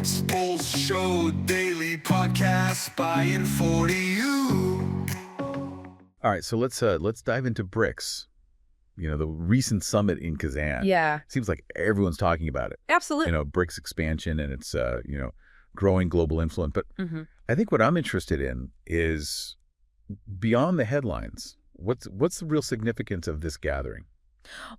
BRICS Pulse Show daily podcast by In40U. All right, so let's dive into BRICS. You know, the recent summit in Kazan. Yeah, Seems like everyone's talking about it. absolutely. You know, BRICS expansion and its growing global influence. But I think what I'm interested in is beyond the headlines. What's the real significance of this gathering?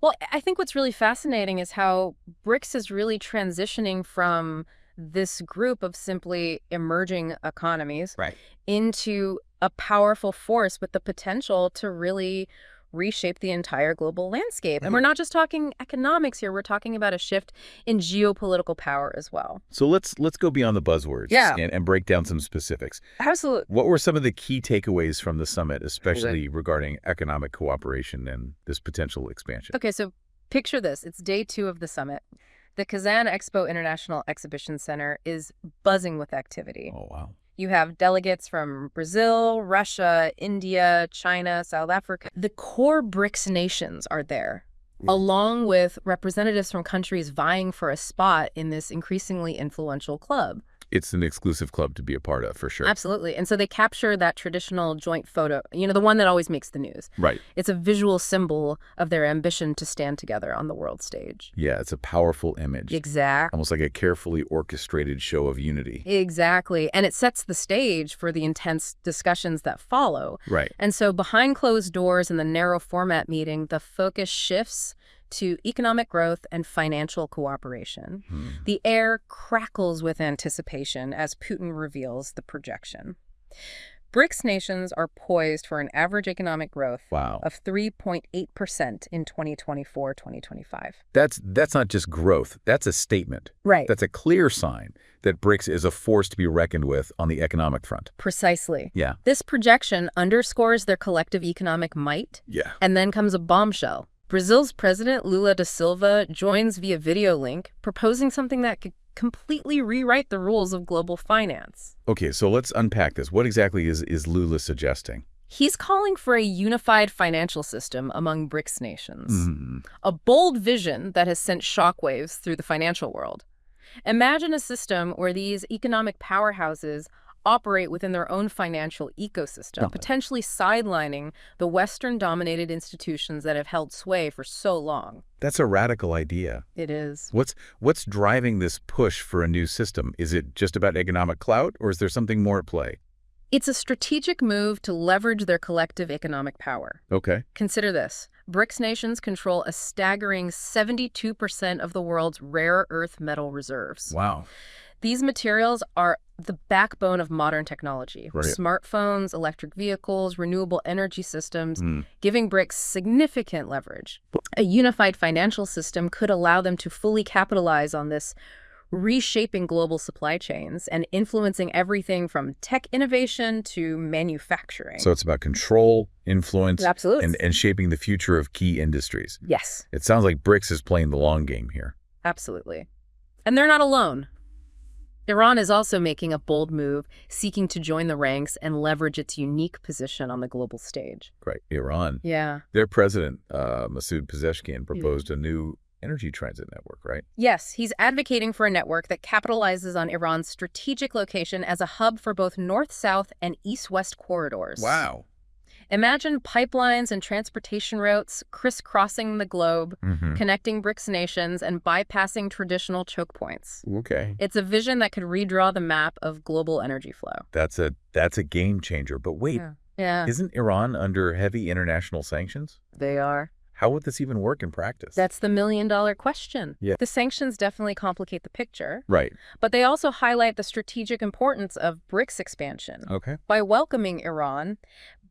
Well, I think what's really fascinating is how BRICS is really transitioning from this group of simply emerging economies Right. into a powerful force with the potential to really reshape the entire global landscape. And we're not just talking economics here, we're talking about a shift in geopolitical power as well. So let's go beyond the buzzwords Yeah. and break down some specifics. Absolutely. What were some of the key takeaways from the summit, especially regarding economic cooperation and this potential expansion? Okay, so picture this. It's day 2 of the summit. The Kazan Expo International Exhibition Center is buzzing with activity. Oh, wow. You have delegates from Brazil, Russia, India, China, South Africa. The core BRICS nations are there, along with representatives from countries vying for a spot in this increasingly influential club. It's an exclusive club to be a part of, for sure. Absolutely. And so they capture that traditional joint photo, the one that always makes the news. Right. It's a visual symbol of their ambition to stand together on the world stage. Yeah, it's a powerful image. Exactly. Almost like a carefully orchestrated show of unity. Exactly. And it sets the stage for the intense discussions that follow. Right. And so behind closed doors in the narrow format meeting, the focus shifts to economic growth and financial cooperation. The air crackles with anticipation as Putin reveals the projection. BRICS nations are poised for an average economic growth Wow. of 3.8% in 2024-2025. That's not just growth. That's a statement. Right. That's a clear sign that BRICS is a force to be reckoned with on the economic front. Precisely. Yeah. This projection underscores their collective economic might, Yeah. and then comes a bombshell. Brazil's president, Lula da Silva, joins via video link, proposing something that could completely rewrite the rules of global finance. Okay, so let's unpack this. What exactly is Lula suggesting? He's calling for a unified financial system among BRICS nations, Mhm. a bold vision that has sent shockwaves through the financial world. Imagine a system where these economic powerhouses operate within their own financial ecosystem, Okay. potentially sidelining the Western-dominated institutions that have held sway for so long. That's a radical idea. It is. What's driving this push for a new system? Is it just about economic clout, or is there something more at play? It's a strategic move to leverage their collective economic power. Okay. Consider this. BRICS nations control a staggering 72% of the world's rare earth metal reserves. Wow. These materials are the backbone of modern technology. Right. Smartphones, electric vehicles, renewable energy systems, Mm. giving BRICS significant leverage. A unified financial system could allow them to fully capitalize on this, reshaping global supply chains and influencing everything from tech innovation to manufacturing. So it's about control, influence, Absolutely. and shaping the future of key industries. Yes, It sounds like BRICS is playing the long game here. absolutely. And they're not alone. Iran is also making a bold move, seeking to join the ranks and leverage its unique position on the global stage. Right. Iran. Yeah. Their president, Masoud Pezeshkian, proposed a new energy transit network, right? Yes, he's advocating for a network that capitalizes on Iran's strategic location as a hub for both north-south and east-west corridors. Wow. Imagine pipelines and transportation routes crisscrossing the globe, Mm-hmm. connecting BRICS nations and bypassing traditional choke points. Okay. It's a vision that could redraw the map of global energy flow. That's a game changer. But wait, Yeah, isn't Iran under heavy international sanctions? they are. How would this even work in practice? That's the million-dollar question. Yeah. The sanctions definitely complicate the picture, Right. but they also highlight the strategic importance of BRICS expansion. Okay. By welcoming Iran,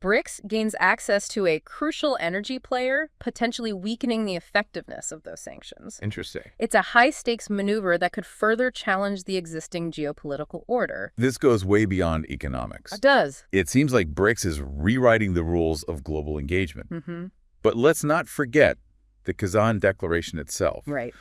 BRICS gains access to a crucial energy player, potentially weakening the effectiveness of those sanctions. Interesting. It's a high-stakes maneuver that could further challenge the existing geopolitical order. This goes way beyond economics. It does. It seems like BRICS is rewriting the rules of global engagement. Mm-hmm. But let's not forget the Kazan Declaration itself. Right.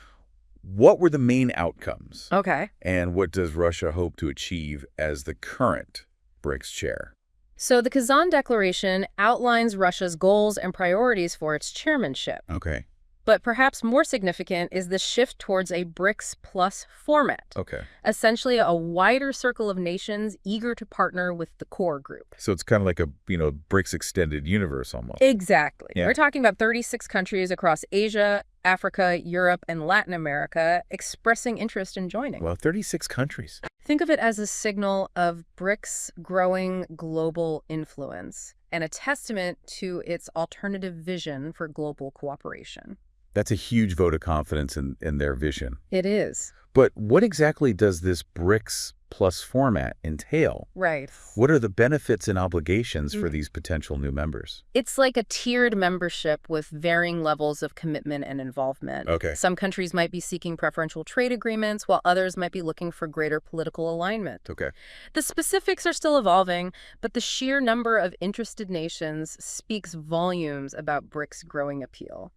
What were the main outcomes? Okay. And what does Russia hope to achieve as the current BRICS chair? So the Kazan Declaration outlines Russia's goals and priorities for its chairmanship. Okay. But perhaps more significant is the shift towards a BRICS plus format. Okay. Essentially a wider circle of nations eager to partner with the core group. So it's kind of like a, BRICS extended universe almost. Exactly. Yeah. We're talking about 36 countries across Asia, Africa, Europe, and Latin America expressing interest in joining. Well, 36 countries. Think of it as a signal of BRICS' growing global influence and a testament to its alternative vision for global cooperation. That's a huge vote of confidence in their vision. It is. But what exactly does this BRICS plus format entail? Right. What are the benefits and obligations for these potential new members? It's like a tiered membership with varying levels of commitment and involvement. Okay. Some countries might be seeking preferential trade agreements, while others might be looking for greater political alignment. Okay. The specifics are still evolving, but the sheer number of interested nations speaks volumes about BRICS' growing appeal.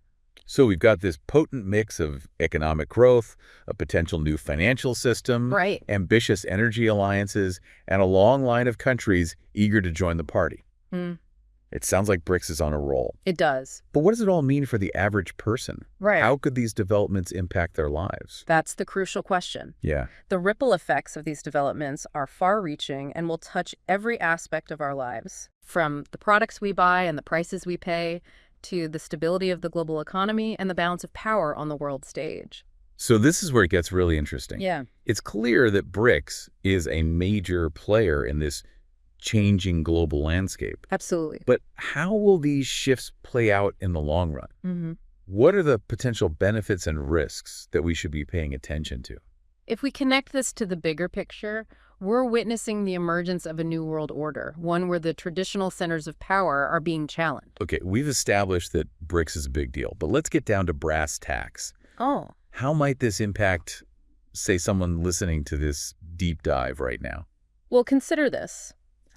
So we've got this potent mix of economic growth, a potential new financial system, Right. ambitious energy alliances, and a long line of countries eager to join the party. It sounds like BRICS is on a roll. It does. But what does it all mean for the average person? Right. How could these developments impact their lives? That's the crucial question. Yeah. The ripple effects of these developments are far-reaching and will touch every aspect of our lives, from the products we buy and the prices we pay, to the stability of the global economy and the balance of power on the world stage. So this is where it gets really interesting. Yeah. It's clear that BRICS is a major player in this changing global landscape. Absolutely. But how will these shifts play out in the long run? What are the potential benefits and risks that we should be paying attention to? If we connect this to the bigger picture, we're witnessing the emergence of a new world order, one where the traditional centers of power are being challenged. Okay, we've established that BRICS is a big deal, but let's get down to brass tacks. Oh. How might this impact, say, someone listening to this deep dive right now? Well, consider this.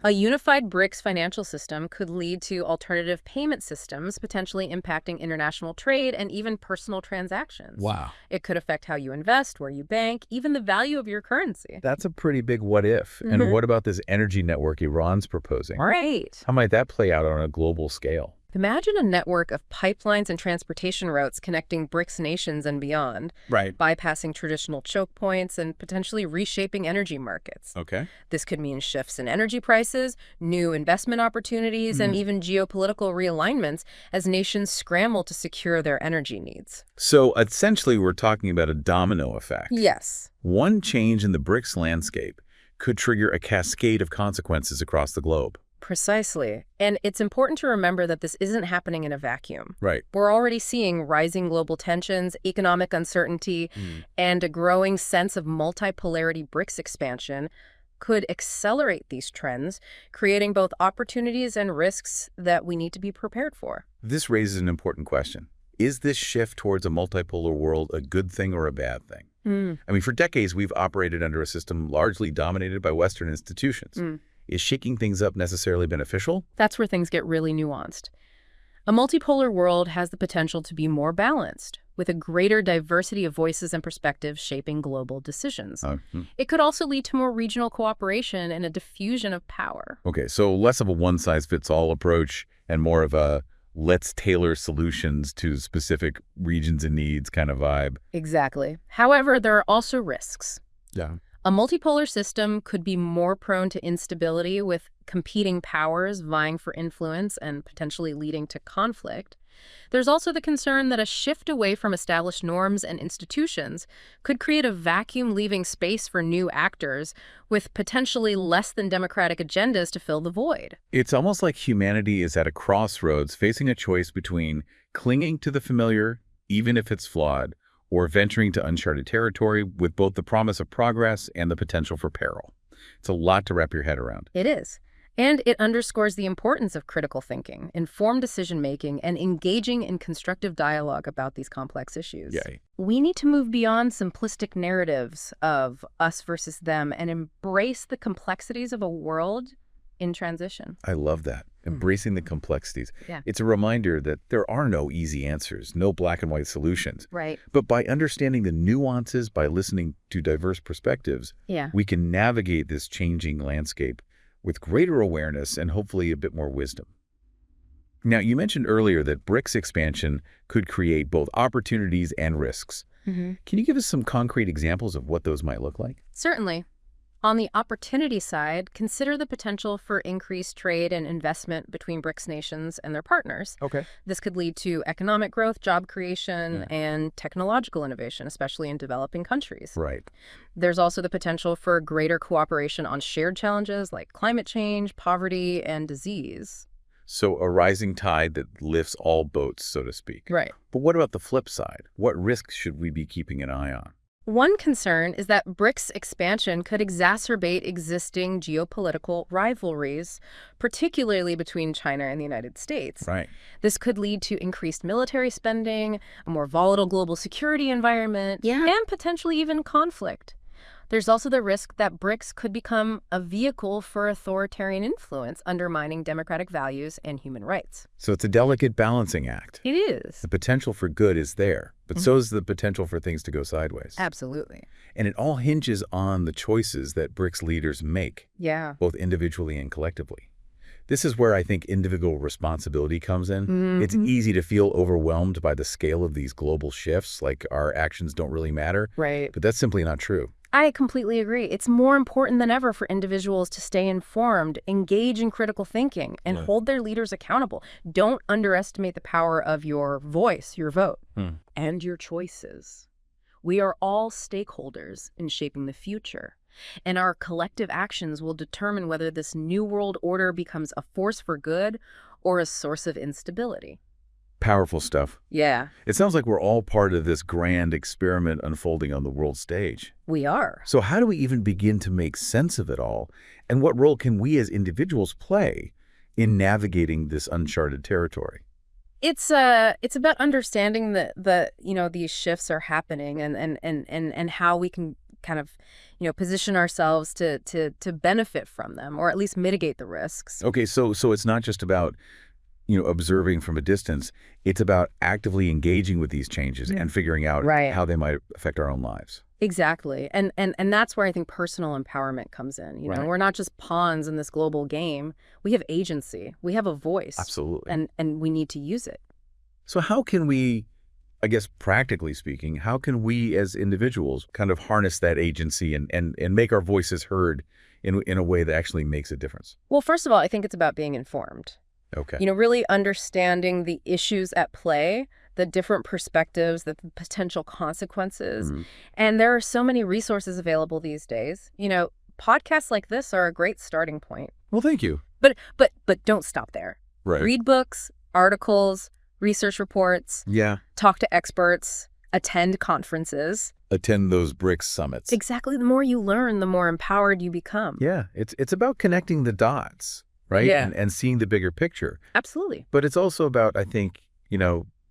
A unified BRICS financial system could lead to alternative payment systems, potentially impacting international trade and even personal transactions. Wow. It could affect how you invest, where you bank, even the value of your currency. That's a pretty big what if. And what about this energy network Iran's proposing? Right. How might that play out on a global scale? Imagine a network of pipelines and transportation routes connecting BRICS nations and beyond, Right. bypassing traditional choke points and potentially reshaping energy markets. Okay. This could mean shifts in energy prices, new investment opportunities, and even geopolitical realignments as nations scramble to secure their energy needs. So essentially, we're talking about a domino effect. Yes. One change in the BRICS landscape could trigger a cascade of consequences across the globe. Precisely. And it's important to remember that this isn't happening in a vacuum. Right. We're already seeing rising global tensions, economic uncertainty, and a growing sense of multipolarity. BRICS expansion could accelerate these trends, creating both opportunities and risks that we need to be prepared for. This raises an important question. Is this shift towards a multipolar world a good thing or a bad thing? I mean, for decades, we've operated under a system largely dominated by Western institutions. Is shaking things up necessarily beneficial? That's where things get really nuanced. A multipolar world has the potential to be more balanced, with a greater diversity of voices and perspectives shaping global decisions. It could also lead to more regional cooperation and a diffusion of power. Okay, so less of a one-size-fits-all approach and more of a let's tailor solutions to specific regions and needs kind of vibe. Exactly. However, there are also risks. Yeah. A multipolar system could be more prone to instability, with competing powers vying for influence and potentially leading to conflict. There's also the concern that a shift away from established norms and institutions could create a vacuum, leaving space for new actors with potentially less than democratic agendas to fill the void. It's almost like humanity is at a crossroads, facing a choice between clinging to the familiar, even if it's flawed, or venturing to uncharted territory with both the promise of progress and the potential for peril. It's a lot to wrap your head around. It is. And it underscores the importance of critical thinking, informed decision-making, and engaging in constructive dialogue about these complex issues. Yeah. We need to move beyond simplistic narratives of us versus them and embrace the complexities of a world in transition. I love that. Embracing the complexities. Yeah. It's a reminder that there are no easy answers, no black and white solutions. Right. But by understanding the nuances, by listening to diverse perspectives, Yeah. we can navigate this changing landscape with greater awareness and hopefully a bit more wisdom. Now, you mentioned earlier that BRICS expansion could create both opportunities and risks. Can you give us some concrete examples of what those might look like? Certainly. On the opportunity side, consider the potential for increased trade and investment between BRICS nations and their partners. Okay. This could lead to economic growth, job creation, and technological innovation, especially in developing countries. Right. There's also the potential for greater cooperation on shared challenges like climate change, poverty, and disease. So a rising tide that lifts all boats, so to speak. Right. But what about the flip side? What risks should we be keeping an eye on? One concern is that BRICS expansion could exacerbate existing geopolitical rivalries, particularly between China and the United States. Right. This could lead to increased military spending, a more volatile global security environment, and potentially even conflict. There's also the risk that BRICS could become a vehicle for authoritarian influence, undermining democratic values and human rights. So it's a delicate balancing act. It is. The potential for good is there, but so is the potential for things to go sideways. Absolutely. And it all hinges on the choices that BRICS leaders make, Yeah. both individually and collectively. This is where I think individual responsibility comes in. It's easy to feel overwhelmed by the scale of these global shifts, like our actions don't really matter. Right. But that's simply not true. I completely agree. It's more important than ever for individuals to stay informed, engage in critical thinking, and hold their leaders accountable. Don't underestimate the power of your voice, your vote, and your choices. We are all stakeholders in shaping the future, and our collective actions will determine whether this new world order becomes a force for good or a source of instability. Powerful stuff. Yeah, It sounds like we're all part of this grand experiment unfolding on the world stage. we are. So how do we even begin to make sense of it all? And what role can we as individuals play in navigating this uncharted territory? It's about understanding that these shifts are happening and how we can kind of position ourselves to benefit from them, or at least mitigate the risks. Okay, so it's not just about observing from a distance. It's about actively engaging with these changes and figuring out how they might affect our own lives. Exactly. And that's where I think personal empowerment comes in. We're not just pawns in this global game. We have agency. We have a voice. Absolutely. And we need to use it. So how can we, I guess practically speaking, how can we as individuals kind of harness that agency and make our voices heard in a way that actually makes a difference? Well, first of all, I think it's about being informed. Okay. Really understanding the issues at play, the different perspectives, the potential consequences. And there are so many resources available these days. Podcasts like this are a great starting point. Well, thank you. But don't stop there. Right. Read books, articles, research reports, Yeah. talk to experts, attend conferences. Attend those BRICS summits. Exactly. The more you learn, the more empowered you become. Yeah. It's about connecting the dots, right? Yeah. And seeing the bigger picture. Absolutely. But it's also about, I think,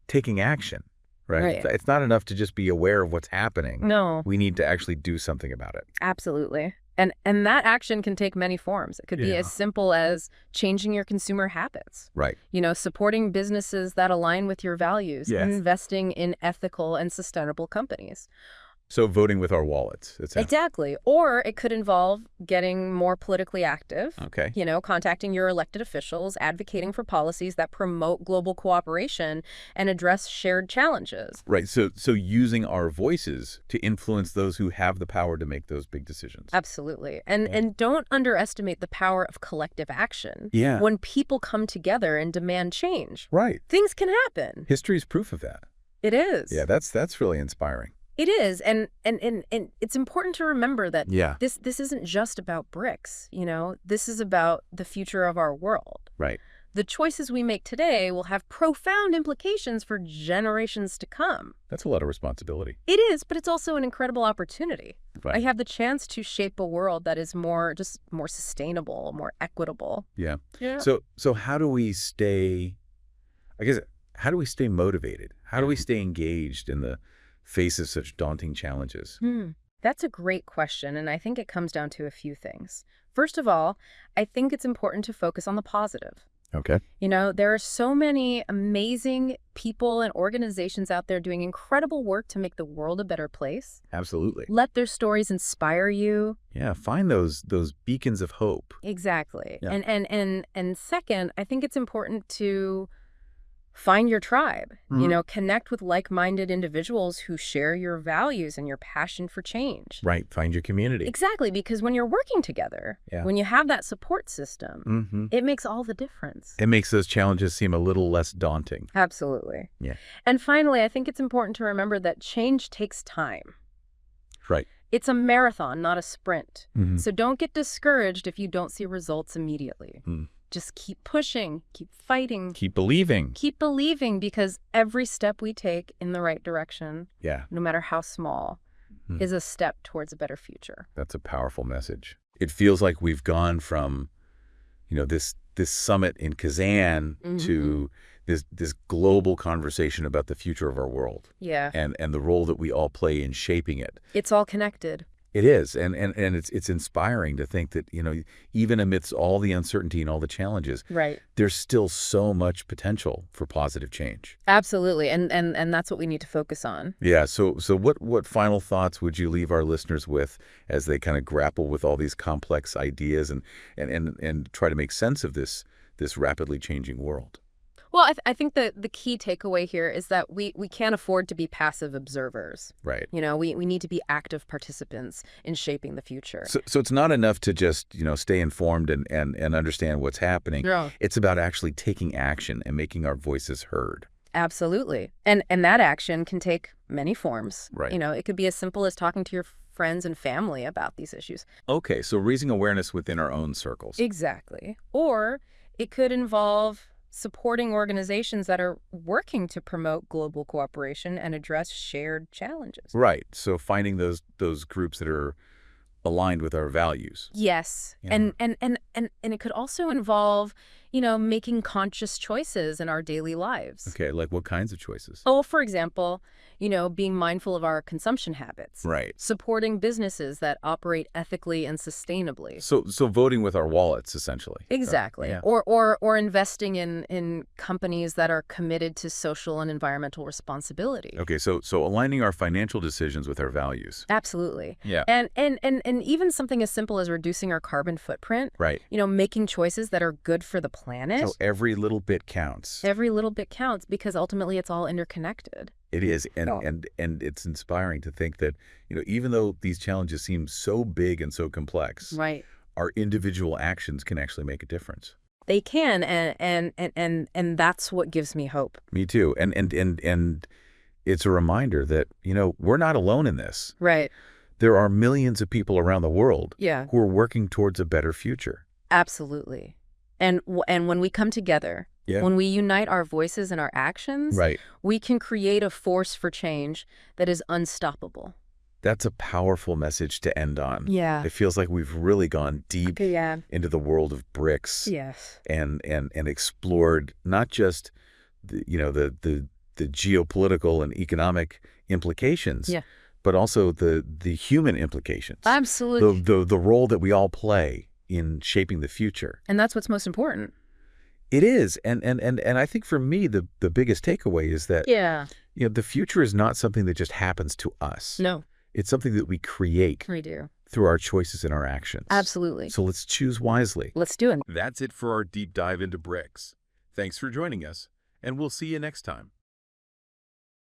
taking action, right? It's not enough to just be aware of what's happening. No. We need to actually do something about it. Absolutely. And that action can take many forms. It could be as simple as changing your consumer habits. Right. Supporting businesses that align with your values, Yes. investing in ethical and sustainable companies. So voting with our wallets. Exactly. Or it could involve getting more politically active. Okay. Contacting your elected officials, advocating for policies that promote global cooperation and address shared challenges. Right. So using our voices to influence those who have the power to make those big decisions. Absolutely. And don't underestimate the power of collective action. Yeah. When people come together and demand change, Right. things can happen. History's proof of that. It is. Yeah, that's really inspiring. It is. And it's important to remember that Yeah. this isn't just about BRICS. This is about the future of our world. Right. The choices we make today will have profound implications for generations to come. That's a lot of responsibility. It is, but it's also an incredible opportunity. Right. I have the chance to shape a world that is more sustainable, more equitable. Yeah. Yeah. So how do we stay, how do we stay motivated? How do we stay engaged in the face of such daunting challenges? That's a great question, and I think it comes down to a few things. First of all, I think it's important to focus on the positive. Okay. There are so many amazing people and organizations out there doing incredible work to make the world a better place. Absolutely. Let their stories inspire you. Yeah, find those beacons of hope. Exactly. Yeah. And second, I think it's important to Find your tribe, connect with like-minded individuals who share your values and your passion for change. Right. Find your community. Exactly, because when you're working together, when you have that support system, it makes all the difference. It makes those challenges seem a little less daunting. Absolutely. Yeah. And finally, I think it's important to remember that change takes time. Right. It's a marathon, not a sprint. So don't get discouraged if you don't see results immediately. Just keep pushing, keep fighting. Keep believing. Keep believing, because every step we take in the right direction, Yeah. no matter how small, is a step towards a better future. That's a powerful message. It feels like we've gone from, this summit in Kazan to this global conversation about the future of our world. Yeah. And the role that we all play in shaping it. It's all connected. It is, and it's inspiring to think that, even amidst all the uncertainty and all the challenges, Right. there's still so much potential for positive change. Absolutely, and that's what we need to focus on. Yeah, so what final thoughts would you leave our listeners with as they kind of grapple with all these complex ideas and try to make sense of this rapidly changing world? Well, I think that the key takeaway here is that we can't afford to be passive observers. Right. We need to be active participants in shaping the future. So it's not enough to just, stay informed and understand what's happening. Yeah. It's about actually taking action and making our voices heard. Absolutely. And that action can take many forms. Right. It could be as simple as talking to your friends and family about these issues. Okay, so raising awareness within our own circles. Exactly. Or it could involve supporting organizations that are working to promote global cooperation and address shared challenges. Right. So finding those groups that are aligned with our values. Yes. Yeah. And it could also involve, making conscious choices in our daily lives. Okay, like what kinds of choices? Oh, for example, being mindful of our consumption habits. Right. Supporting businesses that operate ethically and sustainably. So voting with our wallets, essentially. Exactly. Yeah. Or investing in companies that are committed to social and environmental responsibility. Okay, so aligning our financial decisions with our values. Absolutely. Yeah. And even something as simple as reducing our carbon footprint. Right. Making choices that are good for the planet. So every little bit counts. Every little bit counts, because ultimately it's all interconnected. It is, and it's inspiring to think that, even though these challenges seem so big and so complex, Right. our individual actions can actually make a difference. They can, and that's what gives me hope. Me too. And it's a reminder that, we're not alone in this. Right. There are millions of people around the world Yeah. who are working towards a better future. Absolutely. And when we come together, Yeah. when we unite our voices and our actions, Right. we can create a force for change that is unstoppable. That's a powerful message to end on. Yeah. It feels like we've really gone deep Yeah. into the world of BRICS Yes. and explored not just the geopolitical and economic implications, Yeah. but also the human implications. Absolutely. The role that we all play in shaping the future. And that's what's most important. It is. And I think for me, the biggest takeaway is that, Yeah. the future is not something that just happens to us. No, It's something that we create we do. through our choices and our actions. Absolutely. So let's choose wisely. Let's do it. That's it for our deep dive into BRICS. Thanks for joining us, and we'll see you next time.